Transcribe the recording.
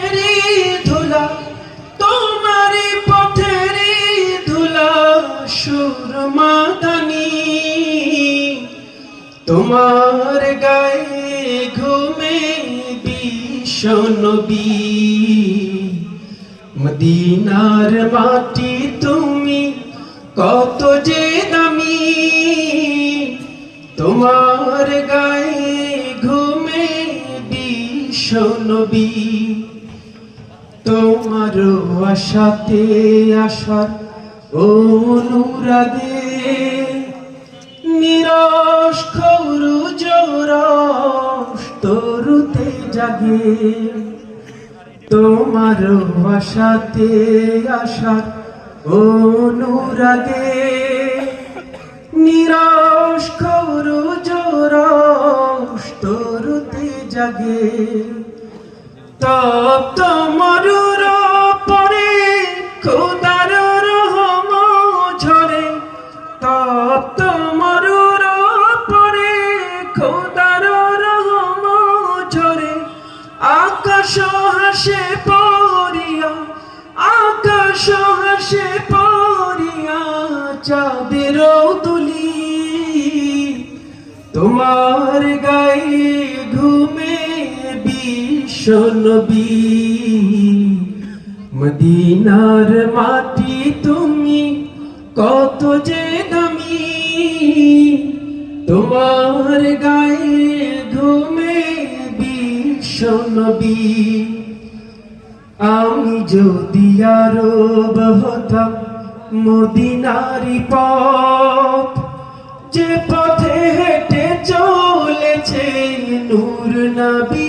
পথেরই ধুলা, তোমারই পথেরই ধুলা সুরমা দানি। তোমার গায়ে ঘুমে বিশ্ব নবী, মদিনার মাটি তুমি কত যে দামি। তোমার গায়ে ঘুমে বিশ্ব নবী, তোমার আশাতে আশার অনুরাগে নিরস খৌরু জোরস তরুতে জাগে। তোমার আশাতে আশার অনুরাগে নিরস খৌরু জোরস তরুতে জাগে। তপ্ত মরুর পরে খোদার রহম ঝরে, তপ্ত মরুর পরে খোদার রহম ঝরে। আকাশ হাসে পড়িয়া, আকাশ হাসে পড়িয়া চাঁদের দুলি। তোমার গায়ে ঘুমে বিশ্ব নবী, মদিনার মাটি তুমি কত যে দামি। তোমার গায়ে ঘুমে বিশ্ব নবী। আমি যদি আরব হতাম মদিনারি পথ, যে পথে হেঁটে চলেছে নূর নবী।